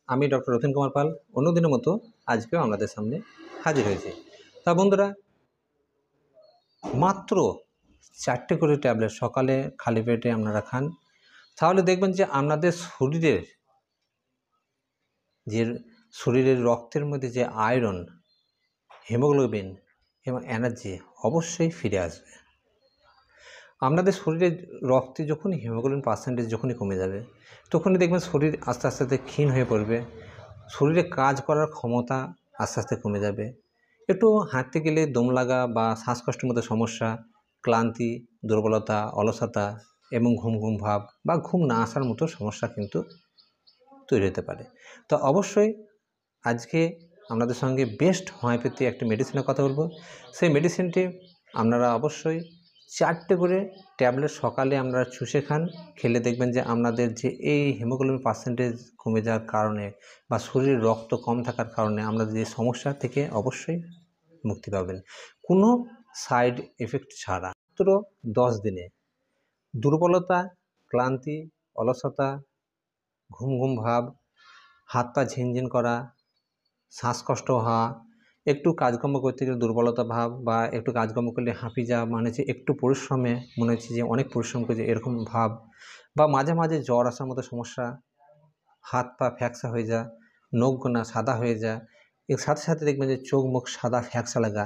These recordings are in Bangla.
আমি ডক্টর রতন কুমার পাল অন্যদিনের মতো আজকেও আপনাদের সামনে হাজির হয়েছি। তা বন্ধুরা, মাত্র 4টে করে ট্যাবলেট সকালে খালি পেটে আপনারা খান, তাহলে দেখবেন যে আপনাদের শরীরের রক্তের মধ্যে যে আয়রন, হিমোগ্লোবিন এবং এনার্জি অবশ্যই ফিরে আসবে। আপনাদের শরীরের রক্তে যখনই হিমোগ্লোবিন পার্সেন্টেজ যখনই কমে যাবে, তখনই দেখবেন শরীর আস্তে আস্তে ক্ষীণ হয়ে পড়বে, শরীরে কাজ করার ক্ষমতা আস্তে আস্তে কমে যাবে। একটু হাঁটতে গেলে দম লাগা বা শ্বাসকষ্টের মতো সমস্যা, ক্লান্তি, দুর্বলতা, অলসতা এবং ঘুম ঘুম ভাব বা ঘুম না আসার মতো সমস্যা কিন্তু তৈরি হতে পারে। তো অবশ্যই আজকে আপনাদের সঙ্গে বেস্ট হোমিওপ্যাথি একটি মেডিসিনের কথা বলবো। সেই মেডিসিনটি আপনারা অবশ্যই 4টে করে ট্যাবলেট সকালে আপনারা চুষে খান। খেলে দেখবেন যে আপনাদের যে এই হিমোগ্লোবিন পার্সেন্টেজ কমে যাওয়ার কারণে বা শরীরে রক্ত কম থাকার কারণে আপনাদের যে সমস্যা থেকে অবশ্যই মুক্তি পাবেন, কোনো সাইড এফেক্ট ছাড়া। মাত্র 10 দিনে দুর্বলতা, ক্লান্তি, অলসতা, ঘুম ঘুম ভাব, হাত পা ঝিনঝিন করা, শ্বাসকষ্ট হওয়া, একটু কাজকর্ম করতে গেলে দুর্বলতা ভাব বা একটু কাজকর্ম করলে হাঁপিয়ে যাওয়া, মানে যে একটু পরিশ্রমে মনে হচ্ছে যে অনেক পরিশ্রম করেছে এরকম ভাব, বা মাঝে মাঝে জ্বর আসার মতো সমস্যা, হাত পা ফ্যাকসা হয়ে যায়, নখ গোনা সাদা হয়ে যায়, এর সাথে সাথে দেখবেন যে চোখ মুখ সাদা ফ্যাকসা লাগা।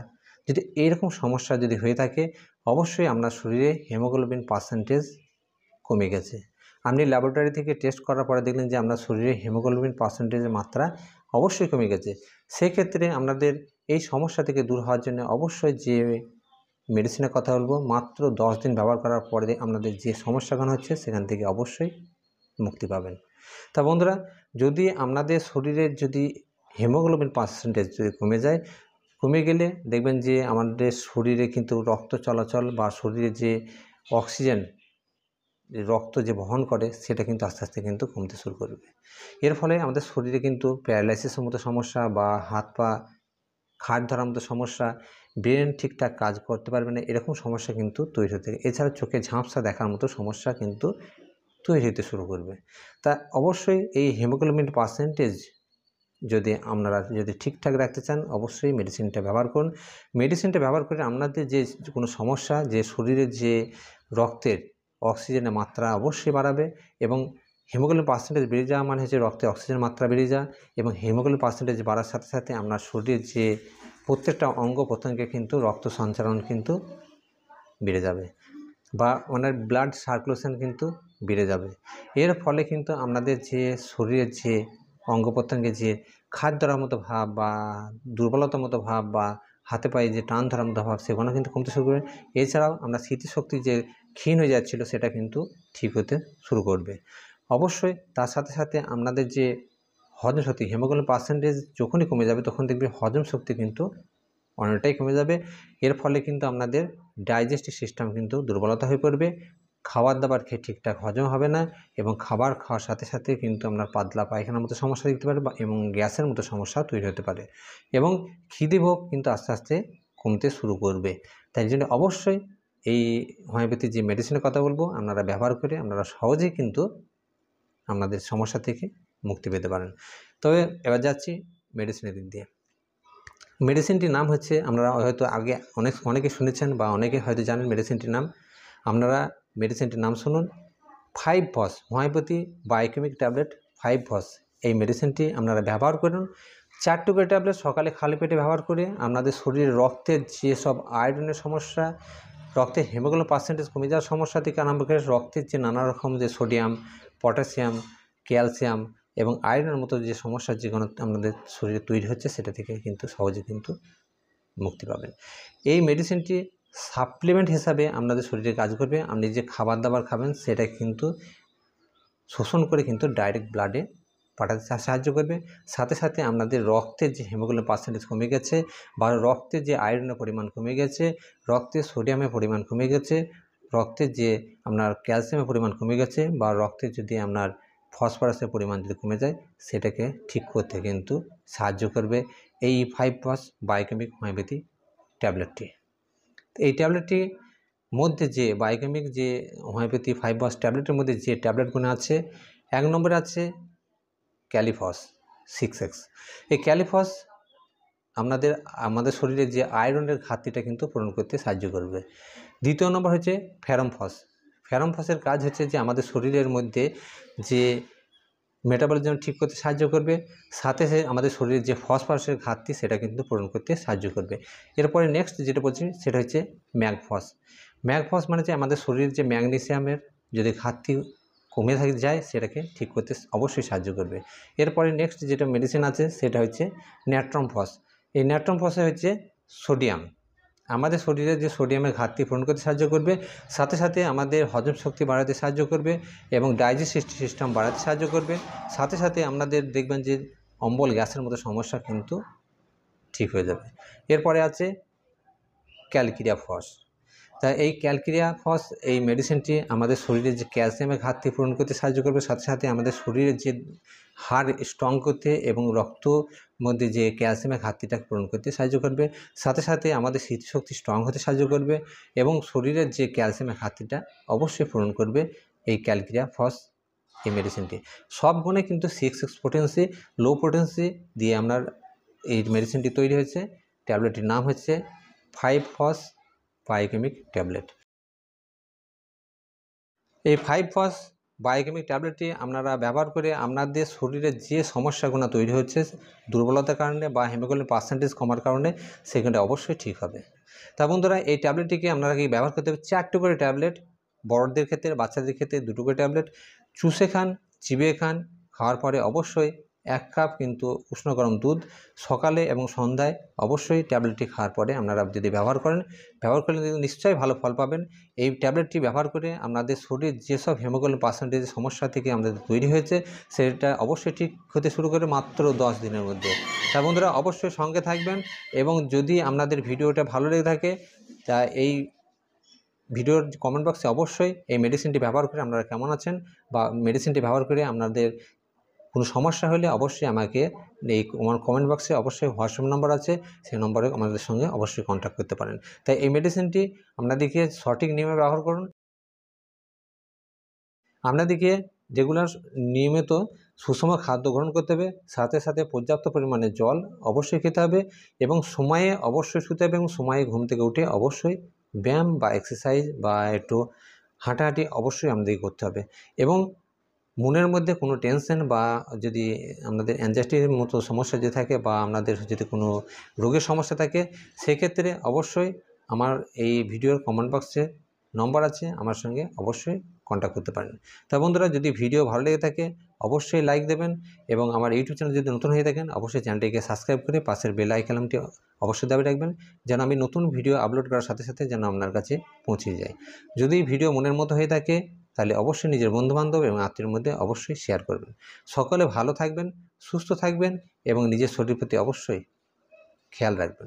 যদি এইরকম সমস্যা যদি হয়ে থাকে, অবশ্যই আপনার শরীরে হিমোগ্লোবিন পার্সেন্টেজ কমে গেছে। আপনি ল্যাবরেটরি থেকে টেস্ট করার পরে দেখলেন যে আপনার শরীরে হিমোগ্লোবিন পার্সেন্টেজের মাত্রা অবশ্যই কমে গেছে। সেক্ষেত্রে আপনাদের এই সমস্যা থেকে দূর হওয়ার জন্য অবশ্যই যে মেডিসিনের কথা বলবো, মাত্র 10 দিন ব্যবহার করার পরে আপনাদের যে সমস্যাগুলো হচ্ছে সেখান থেকে অবশ্যই মুক্তি পাবেন। তা বন্ধুরা, যদি আপনাদের শরীরের যদি হিমোগ্লোবিন পার্সেন্টেজ যদি কমে গেলে দেখবেন যে আমাদের শরীরে কিন্তু রক্ত চলাচল বা শরীরে যে অক্সিজেন রক্ত যে বহন করে সেটা কিন্তু আস্তে আস্তে কিন্তু কমতে শুরু করবে। এর ফলে আমাদের শরীরে কিন্তু প্যারালাইসিসের মতো সমস্যা বা হাত পা খাট ধরার মতো সমস্যা, ব্রেন ঠিকঠাক কাজ করতে পারবে না, এরকম সমস্যা কিন্তু তৈরি হতে থাকে। এছাড়া চোখে ঝাঁপসা দেখার মতো সমস্যা কিন্তু তৈরি হতে শুরু করবে। তা অবশ্যই এই হিমোগ্লোবিন পার্সেন্টেজ যদি আপনারা ঠিকঠাক রাখতে চান, অবশ্যই মেডিসিনটা ব্যবহার করুন। মেডিসিনটা ব্যবহার করে আপনাদের যে কোনো সমস্যা, যে শরীরের যে রক্তের অক্সিজেনের মাত্রা অবশ্যই বাড়াবে, এবং হিমোগ্লোবিন পার্সেন্টেজ বেড়ে যাওয়া মানে হচ্ছে রক্তে অক্সিজেনের মাত্রা বেড়ে যাওয়া, এবং হিমোগ্লোবিন পার্সেন্টেজ বাড়ার সাথে সাথে আপনার শরীরের যে প্রত্যেকটা অঙ্গ প্রত্যঙ্গে কিন্তু রক্ত সঞ্চালন কিন্তু বেড়ে যাবে, বা ওনার ব্লাড সার্কুলেশন কিন্তু বেড়ে যাবে। এর ফলে কিন্তু আপনাদের যে শরীরের যে অঙ্গ প্রত্যঙ্গে যে খাদ ধরার মতো ভাব বা দুর্বলতার মতো ভাব বা হাতে পায়ে যে টান ধরার মতো ভাব, সেগুলো কিন্তু কমতে শুরু করবে। এছাড়াও আমরা স্মৃতিশক্তি যে ক্ষীণ হয়ে যাচ্ছিলো সেটা কিন্তু ঠিক হতে শুরু করবে। অবশ্যই তার সাথে সাথে আপনাদের যে হজম শক্তি, হিমোগ্লোবিন পার্সেন্টেজ যখনই কমে যাবে তখন দেখবে হজম শক্তি কিন্তু অনেকটাই কমে যাবে। এর ফলে কিন্তু আপনাদের ডাইজেস্টিভ সিস্টেম কিন্তু দুর্বলতা হয়ে পড়বে, খাবার দাবার খেয়ে ঠিকঠাক হজম হবে না, এবং খাবার খাওয়ার সাথে সাথে কিন্তু আপনার পাতলা পায়খানার মতো সমস্যা দেখতে পারে এবং গ্যাসের মতো সমস্যা তৈরি হতে পারে, এবং খিদে ভোগ কিন্তু আস্তে আস্তে কমতে শুরু করবে। তাই জন্য অবশ্যই এই হোমিওপ্যাথির যে মেডিসিনের কথা বলবো আপনারা ব্যবহার করে আপনারা সহজেই কিন্তু আপনাদের সমস্যা থেকে মুক্তি পেতে পারেন। তবে এবার যাচ্ছি মেডিসিনের দিক দিয়ে। মেডিসিনটির নাম হচ্ছে, আপনারা হয়তো আগে অনেকে শুনেছেন বা অনেকে হয়তো জানেন মেডিসিনটির নাম। আপনারা মেডিসিনটির নাম শুনুন, 5-ফস হোমিওপ্যাথি বায়োকেমিক ট্যাবলেট 5-ফস। এই মেডিসিনটি আপনারা ব্যবহার করুন। 4টে করে ট্যাবলেট সকালে খালি পেটে ব্যবহার করে আপনাদের শরীরে রক্তের যেসব আয়রনের সমস্যা, রক্তের হিমোগ্লোবিন পার্সেন্টেজ কমে যাওয়ার সমস্যা থেকে আরম্ভ করে রক্তের যে নানা রকম যে সোডিয়াম, পটাশিয়াম, ক্যালসিয়াম এবং আয়রনের মতো যে সমস্যা যেগুলো আমাদের শরীরে তৈরি হচ্ছে সেটা থেকে কিন্তু সহজে কিন্তু মুক্তি পাবেন। এই মেডিসিনটি সাপ্লিমেন্ট হিসাবে আপনাদের শরীরে কাজ করবে। আপনি যে খাবার দাবার খাবেন সেটা কিন্তু শোষণ করে কিন্তু ডাইরেক্ট ব্লাডে পাঠাতে সাহায্য করবে। সাথে সাথে আপনাদের রক্তের যে হিমোগ্লোবিন পার্সেন্টেজ কমে গেছে বা রক্তের যে আয়রনের পরিমাণ কমে গেছে, রক্তে সোডিয়ামের পরিমাণ কমে গেছে, রক্তের যে আপনার ক্যালসিয়ামের পরিমাণ কমে গেছে, বা রক্তের যদি আপনার ফসফরাসের পরিমাণ যদি কমে যায় সেটাকে ঠিক করতে কিন্তু সাহায্য করবে এই 5-ফস বায়োকেমিক হোমিওপ্যাথি ট্যাবলেটটি। এই ট্যাবলেটটি মধ্যে যে বায়োকেমিক যে হোমিওপ্যাথি 5-ফস ট্যাবলেটের মধ্যে যে ট্যাবলেটগুলো আছে, 1 নম্বরে আছে ক্যালিফস, 6x। এই ক্যালিফস আমাদের শরীরে যে আয়রনের ঘাটতিটা কিন্তু পূরণ করতে সাহায্য করবে। দ্বিতীয় নম্বর হচ্ছে ফেরামফস। ফেরামফসের কাজ হচ্ছে যে আমাদের শরীরের মধ্যে যে মেটাবলিজম ঠিক করতে সাহায্য করবে, সাথে আমাদের শরীরের যে ফসফরাসের ঘাটতি সেটা কিন্তু পূরণ করতে সাহায্য করবে। এরপরে নেক্সট যেটা বলছি সেটা হচ্ছে ম্যাগফস। ম্যাগফস মানে যে আমাদের শরীরের যে ম্যাগনেসিয়ামের যদি ঘাটতি কমে যায় সেটাকে ঠিক করতে অবশ্যই সাহায্য করবে। এরপরে নেক্সট যেটা মেডিসিন আছে সেটা হচ্ছে ন্যাট্রামফস। এই ন্যাট্রামফসে হচ্ছে সোডিয়াম, আমাদের শরীরে যে সোডিয়ামের ঘাটতি পূরণ করতে সাহায্য করবে, সাথে সাথে আমাদের হজম শক্তি বাড়াতে সাহায্য করবে এবং ডাইজেস্টিভ সিস্টেম বাড়াতে সাহায্য করবে, সাথে সাথে আমাদের দেখবেন যে অম্বল গ্যাসের মতো সমস্যা কিন্তু ঠিক হয়ে যাবে। এরপরে আছে ক্যালকিরিয়া ফস। তা এই ক্যালকিরিয়া ফস এই মেডিসিনটি আমাদের শরীরে যে ক্যালসিয়ামের ঘাটতি পূরণ করতে সাহায্য করবে, সাথে সাথে আমাদের শরীরের যে হাড় স্ট্রং করতে এবং রক্ত মধ্যে যে ক্যালসিয়ামের ঘাটতিটা পূরণ করতে সাহায্য করবে, সাথে সাথে আমাদের স্মৃতিশক্তি স্ট্রং হতে সাহায্য করবে এবং শরীরের যে ক্যালসিয়ামের ঘাটতিটা অবশ্যই পূরণ করবে এই ক্যালকিরিয়া ফস এই মেডিসিনটি। সব গুণে কিন্তু 6x পোটেন্সি, লো পোটেন্সি দিয়ে আপনার এই মেডিসিনটি তৈরি হয়েছে। ট্যাবলেটটির নাম হচ্ছে 5-ফস বায়োকেমিক ট্যাবলেট। এই 5-ফস বায়োকেমিক ট্যাবলেটটি আপনারা ব্যবহার করে আপনাদের শরীরে যে সমস্যাগুলো তৈরি হচ্ছে দুর্বলতার কারণে বা হিমোগ্লোবিন পার্সেন্টেজ কমার কারণে, সেখানে অবশ্যই ঠিক হবে। তা বন্ধুরা, এই ট্যাবলেটটিকে আপনারা কি ব্যবহার করতে হবে 4টি করে ট্যাবলেট, বড়দের ক্ষেত্রে, বাচ্চাদের ক্ষেত্রে 2টো করে ট্যাবলেট। চুষে খান, চিবিয়ে খান। খাওয়ার পরে অবশ্যই 1 কাপ কিন্তু উষ্ণ গরম দুধ সকালে এবং সন্ধ্যায় অবশ্যই ট্যাবলেটটি খাওয়ার পরে আপনারা যদি ব্যবহার করলে নিশ্চয়ই ভালো ফল পাবেন। এই ট্যাবলেটটি ব্যবহার করে আপনাদের শরীর যেসব হিমোগ্লোবিন পার্সেন্টেজের সমস্যা থেকে আমাদের তৈরি হয়েছে সেটা অবশ্যই ঠিক হতে শুরু করে মাত্র 10 দিনের মধ্যে। তা বন্ধুরা, অবশ্যই সঙ্গে থাকবেন এবং যদি আপনাদের ভিডিওটা ভালো লেগে থাকে তা এই ভিডিওর কমেন্ট বক্সে অবশ্যই এই মেডিসিনটি ব্যবহার করে আপনারা কেমন আছেন বা মেডিসিনটি ব্যবহার করে আপনাদের কোনো সমস্যা হলে অবশ্যই আমাকে আমার কমেন্ট বক্সে অবশ্যই হোয়াটসঅ্যাপ নাম্বার আছে, সেই নম্বরে আমাদের সঙ্গে অবশ্যই কন্ট্যাক্ট করতে পারেন। তাই এই মেডিসিনটি আপনাদেরকে সঠিক নিয়মে ব্যবহার করুন। আপনাদেরকে রেগুলার নিয়মিত সুষম খাদ্য গ্রহণ করতে হবে, সাথে সাথে পর্যাপ্ত পরিমাণে জল অবশ্যই খেতে হবে এবং সময়ে অবশ্যই শুতে হবে এবং সময়ে ঘুম থেকে উঠে অবশ্যই ব্যায়াম বা এক্সারসাইজ বা একটু হাঁটাহাঁটি অবশ্যই আমাদেরকে করতে হবে। এবং মনের মধ্যে কোনো টেনশন বা যদি আপনাদের অ্যাংজাইটির মতো সমস্যা যদি থাকে বা আপনাদের যদি কোনো রোগের সমস্যা থাকে, সেক্ষেত্রে অবশ্যই আমার এই ভিডিওর কমেন্ট বক্সে নম্বর আছে, আমার সঙ্গে অবশ্যই কন্ট্যাক্ট করতে পারেন। তা বন্ধুরা, যদি ভিডিও ভালো লেগে থাকে অবশ্যই লাইক দেবেন এবং আমার ইউটিউব চ্যানেল যদি নতুন হয়ে থাকেন অবশ্যই চ্যানেলটিকে সাবস্ক্রাইব করে পাশের বেল আইকনটি অবশ্যই দাবি রাখবেন, যেন আমি নতুন ভিডিও আপলোড করার সাথে সাথে যেন আপনার কাছে পৌঁছে যায়। যদি ভিডিও মনের মতো হয়ে থাকে তাহলে অবশ্যই নিজের বন্ধুবান্ধব এবং আত্মীয়ের মধ্যে অবশ্যই শেয়ার করবেন। সকলে ভালো থাকবেন, সুস্থ থাকবেন এবং নিজের শরীরের প্রতি অবশ্যই খেয়াল রাখবেন।